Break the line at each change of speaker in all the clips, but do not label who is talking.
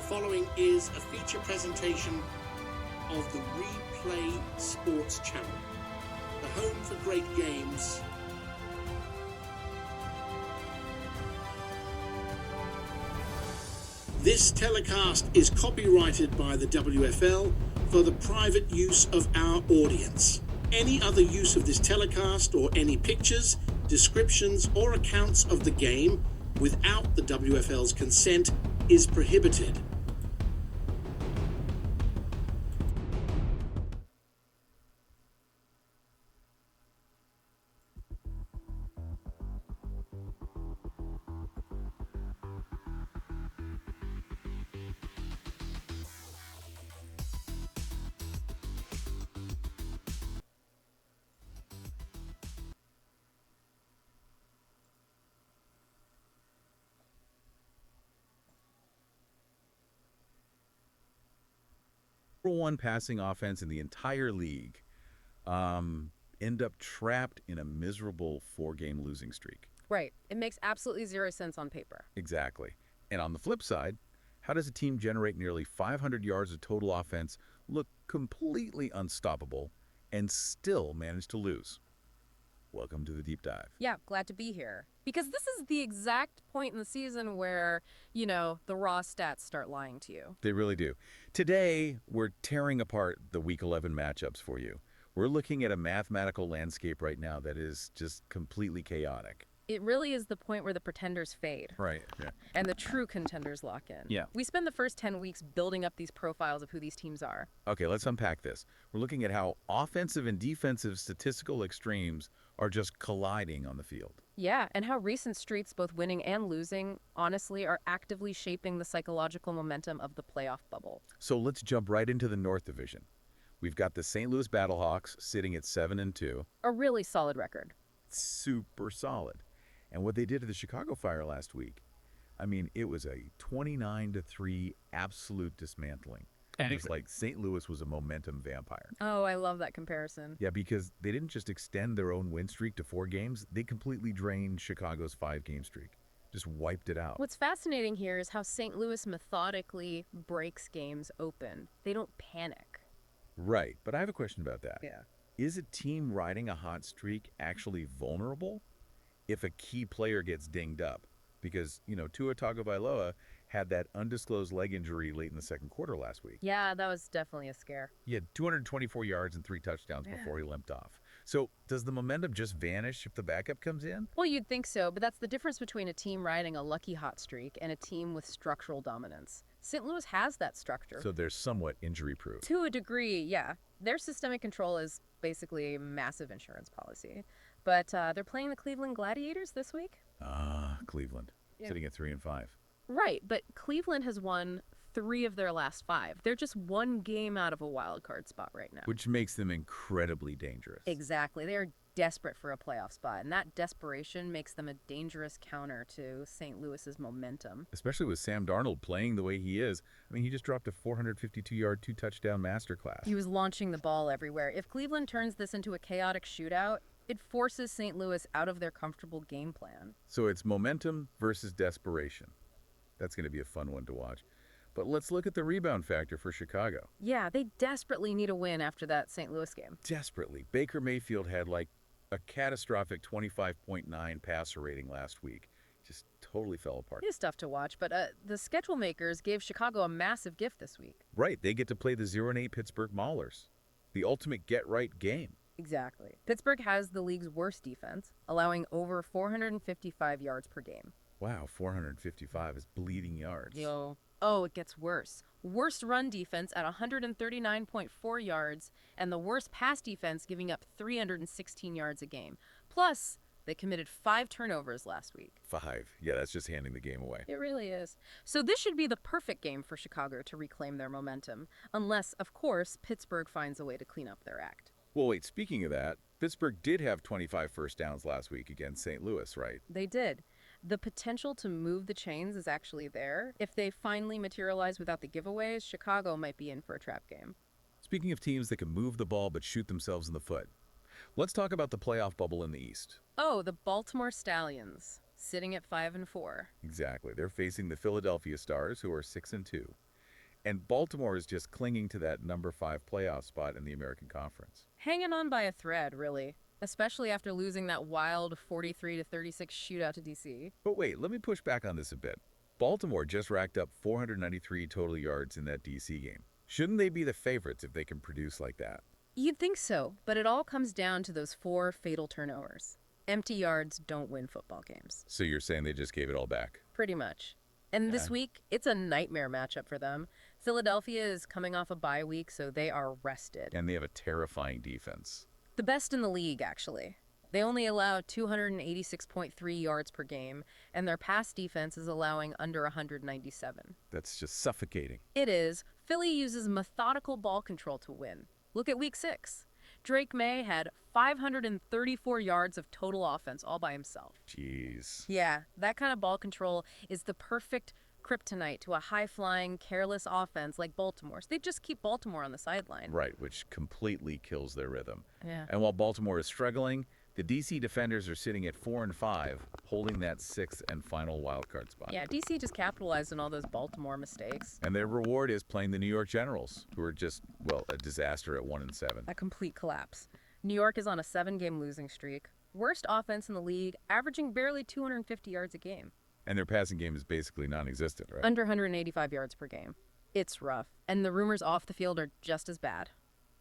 following is a feature presentation of the Replay Sports Channel, the home for great games. This telecast is copyrighted by the WFL for the private use of our audience. Any other use of this telecast or any pictures, descriptions, or accounts of the game without the WFL's consent is prohibited.
One passing offense in the entire league end up trapped in a miserable 4-game losing streak.
Right. It makes absolutely zero sense on paper.
Exactly. And on the flip side, how does a team generate nearly 500 yards of total offense, look completely unstoppable, and still manage to lose? Welcome to the deep dive.
Yeah, glad to be here. Because this is the exact point in the season where, the raw stats start lying to you.
They really do. Today, we're tearing apart the Week 11 matchups for you. We're looking at a mathematical landscape right now that is just completely chaotic.
It really is the point where the pretenders fade.
Right. Yeah.
And the true contenders lock in.
Yeah.
We spend the first 10 weeks building up these profiles of who these teams are.
Okay, let's unpack this. We're looking at how offensive and defensive statistical extremes are just colliding on the field.
Yeah, and how recent streaks, both winning and losing, honestly are actively shaping the psychological momentum of the playoff bubble.
So let's jump right into the North Division. We've got the St. Louis Battlehawks sitting at 7-2.
A really solid record.
Super solid. And what they did to the Chicago Fire last week, it was a 29-3 absolute dismantling. It was like St. Louis was a momentum vampire.
Oh, I love that comparison.
Yeah, because they didn't just extend their own win streak to 4 games. They completely drained Chicago's 5-game streak. Just wiped it out.
What's fascinating here is how St. Louis methodically breaks games open. They don't panic.
Right, but I have a question about that.
Yeah.
Is a team riding a hot streak actually vulnerable if a key player gets dinged up? Because, Tua Tagovailoa had that undisclosed leg injury late in the second quarter last week.
Yeah, that was definitely a scare.
He had 224 yards and 3 touchdowns before he limped off. So does the momentum just vanish if the backup comes in?
Well, you'd think so, but that's the difference between a team riding a lucky hot streak and a team with structural dominance. St. Louis has that structure.
So they're somewhat injury-proof.
To a degree, yeah. Their systemic control is basically a massive insurance policy. But they're playing the Cleveland Gladiators this week.
Cleveland, sitting at 3-5.
Right, but Cleveland has won 3 of their last 5. They're just 1 game out of a wild card spot right now.
Which makes them incredibly dangerous.
Exactly. They are desperate for a playoff spot, and that desperation makes them a dangerous counter to St. Louis's momentum.
Especially with Sam Darnold playing the way he is. He just dropped a 452-yard, 2-touchdown masterclass.
He was launching the ball everywhere. If Cleveland turns this into a chaotic shootout, it forces St. Louis out of their comfortable game plan.
So it's momentum versus desperation. That's going to be a fun one to watch. But let's look at the rebound factor for Chicago.
Yeah, they desperately need a win after that St. Louis game.
Desperately. Baker Mayfield had a catastrophic 25.9 passer rating last week. Just totally fell apart.
It is tough to watch, but the schedule makers gave Chicago a massive gift this week.
Right. They get to play the 0-8 Pittsburgh Maulers. The ultimate get-right game.
Exactly. Pittsburgh has the league's worst defense, allowing over 455 yards per game.
Wow, 455 is bleeding yards.
Oh, it gets worse. Worst run defense at 139.4 yards, and the worst pass defense giving up 316 yards a game. Plus, they committed 5 turnovers last week.
5. Yeah, that's just handing the game away.
It really is. So this should be the perfect game for Chicago to reclaim their momentum, unless, of course, Pittsburgh finds a way to clean up their act.
Well, wait, speaking of that, Pittsburgh did have 25 first downs last week against St. Louis, right?
They did. The potential to move the chains is actually there. If they finally materialize without the giveaways, Chicago might be in for a trap game.
Speaking of teams that can move the ball but shoot themselves in the foot, let's talk about the playoff bubble in the East.
Oh, the Baltimore Stallions, sitting at 5-4.
Exactly. They're facing the Philadelphia Stars, who are 6-2. And Baltimore is just clinging to that number 5 playoff spot in the American Conference.
Hanging on by a thread, really. Especially after losing that wild 43-36 shootout to DC.
But wait, let me push back on this a bit. Baltimore just racked up 493 total yards in that DC game. Shouldn't they be the favorites if they can produce like that?
You'd think so, but it all comes down to those 4 fatal turnovers. Empty yards don't win football games.
So you're saying they just gave it all back?
Pretty much. And this week, it's a nightmare matchup for them. Philadelphia is coming off a bye week, so they are rested.
And they have a terrifying defense.
The best in the league, actually. They only allow 286.3 yards per game, and their pass defense is allowing under 197.
That's just suffocating.
It is. Philly uses methodical ball control to win. Look at week 6. Drake May had 534 yards of total offense all by himself.
Jeez.
Yeah, that kind of ball control is the perfect kryptonite to a high-flying, careless offense like Baltimore's. They just keep Baltimore on the sideline.
Right, which completely kills their rhythm.
Yeah.
And while Baltimore is struggling, the DC defenders are sitting at 4-5, holding that 6th and final wildcard spot.
Yeah, DC just capitalized on all those Baltimore mistakes.
And their reward is playing the New York Generals, who are just, well, a disaster at 1-7.
A complete collapse. New York is on a 7-game losing streak. Worst offense in the league, averaging barely 250 yards a game.
And their passing game is basically non-existent, right?
Under 185 yards per game. It's rough. And the rumors off the field are just as bad.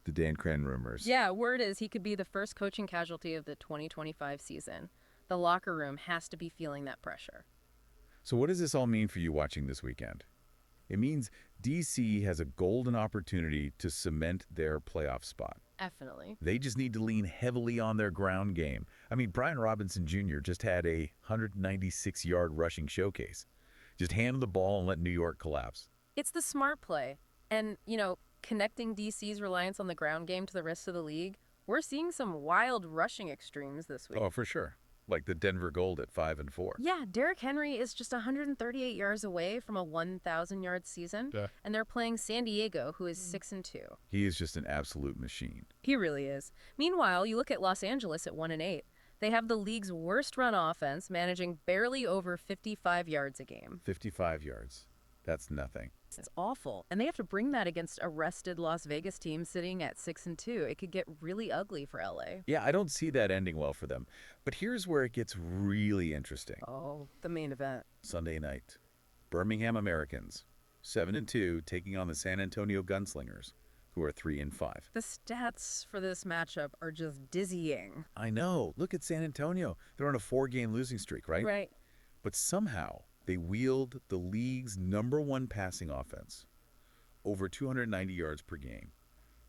The Dan Cran rumors.
Yeah, word is he could be the first coaching casualty of the 2025 season. The locker room has to be feeling that pressure.
So what does this all mean for you watching this weekend? It means DC has a golden opportunity to cement their playoff spot.
Definitely.
They just need to lean heavily on their ground game. I mean, Brian Robinson Jr. just had a 196-yard rushing showcase. Just hand the ball and let New York collapse.
It's the smart play. And, connecting DC's reliance on the ground game to the rest of the league, we're seeing some wild rushing extremes this week.
Oh, for sure. Like the Denver Gold at 5-4.
Yeah, Derrick Henry is just 138 yards away from a 1,000-yard season, and they're playing San Diego, who is 6-2.
He is just an absolute machine.
He really is. Meanwhile, you look at Los Angeles at 1-8. They have the league's worst run offense, managing barely over 55 yards a game.
55 yards. That's nothing.
It's awful. And they have to bring that against a rested Las Vegas team sitting at 6-2. It could get really ugly for LA.
Yeah, I don't see that ending well for them. But here's where it gets really interesting.
Oh, the main event.
Sunday night. Birmingham Americans, 7-2, taking on the San Antonio Gunslingers, who are 3-5.
The stats for this matchup are just dizzying.
I know. Look at San Antonio. They're on a 4-game losing streak, right?
Right.
But somehow they wield the league's #1 passing offense, over 290 yards per game.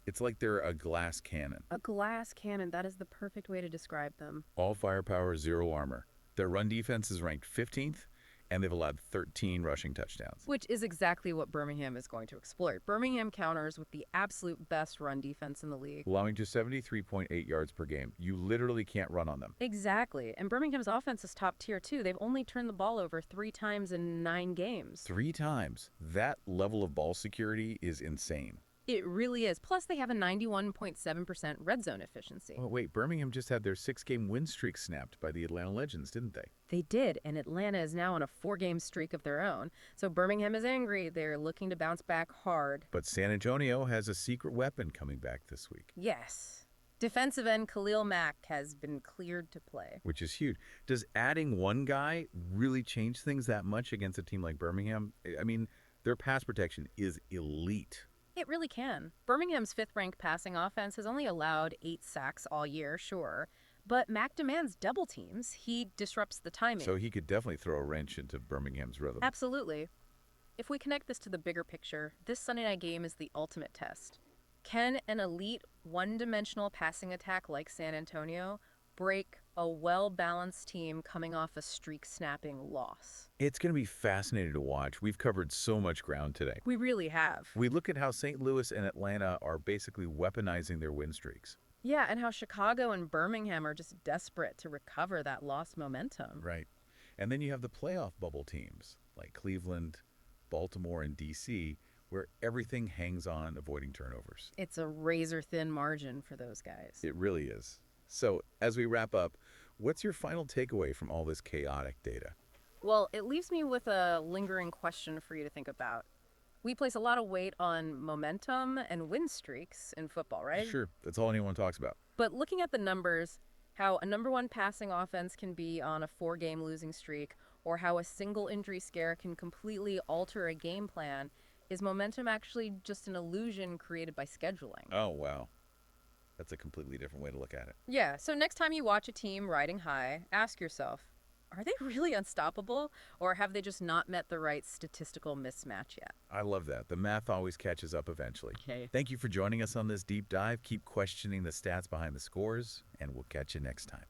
It's like they're a glass cannon.
A glass cannon, that is the perfect way to describe them.
All firepower, 0 armor. Their run defense is ranked 15th, and they've allowed 13 rushing touchdowns.
Which is exactly what Birmingham is going to exploit. Birmingham counters with the absolute best run defense in the league.
Allowing just 73.8 yards per game. You literally can't run on them.
Exactly. And Birmingham's offense is top tier, too. They've only turned the ball over 3 times in 9 games.
3 times. That level of ball security is insane.
It really is. Plus, they have a 91.7% red zone efficiency.
Oh, wait, Birmingham just had their 6-game win streak snapped by the Atlanta Legends, didn't they?
They did, and Atlanta is now on a 4-game streak of their own. So Birmingham is angry. They're looking to bounce back hard.
But San Antonio has a secret weapon coming back this week.
Yes. Defensive end Khalil Mack has been cleared to play.
Which is huge. Does adding one guy really change things that much against a team like Birmingham? I mean, their pass protection is elite.
It really can. Birmingham's 5th-ranked passing offense has only allowed 8 sacks all year, sure. But Mack demands double teams. He disrupts the timing.
So he could definitely throw a wrench into Birmingham's rhythm.
Absolutely. If we connect this to the bigger picture, this Sunday night game is the ultimate test. Can an elite, one-dimensional passing attack like San Antonio break a well-balanced team coming off a streak-snapping loss?
It's going to be fascinating to watch. We've covered so much ground today.
We really have.
We look at how St. Louis and Atlanta are basically weaponizing their win streaks.
Yeah, and how Chicago and Birmingham are just desperate to recover that lost momentum.
Right. And then you have the playoff bubble teams like Cleveland, Baltimore, and D.C., where everything hangs on avoiding turnovers.
It's a razor-thin margin for those guys.
It really is. So, as we wrap up, what's your final takeaway from all this chaotic data?
Well, it leaves me with a lingering question for you to think about. We place a lot of weight on momentum and win streaks in football, right?
Sure, that's all anyone talks about.
But looking at the numbers, how a number one passing offense can be on a 4-game losing streak, or how a single injury scare can completely alter a game plan, is momentum actually just an illusion created by scheduling?
Oh, wow. That's a completely different way to look at it.
Yeah, so next time you watch a team riding high, ask yourself, are they really unstoppable, or have they just not met the right statistical mismatch yet?
I love that. The math always catches up eventually.
Okay.
Thank you for joining us on this deep dive. Keep questioning the stats behind the scores, and we'll catch you next time.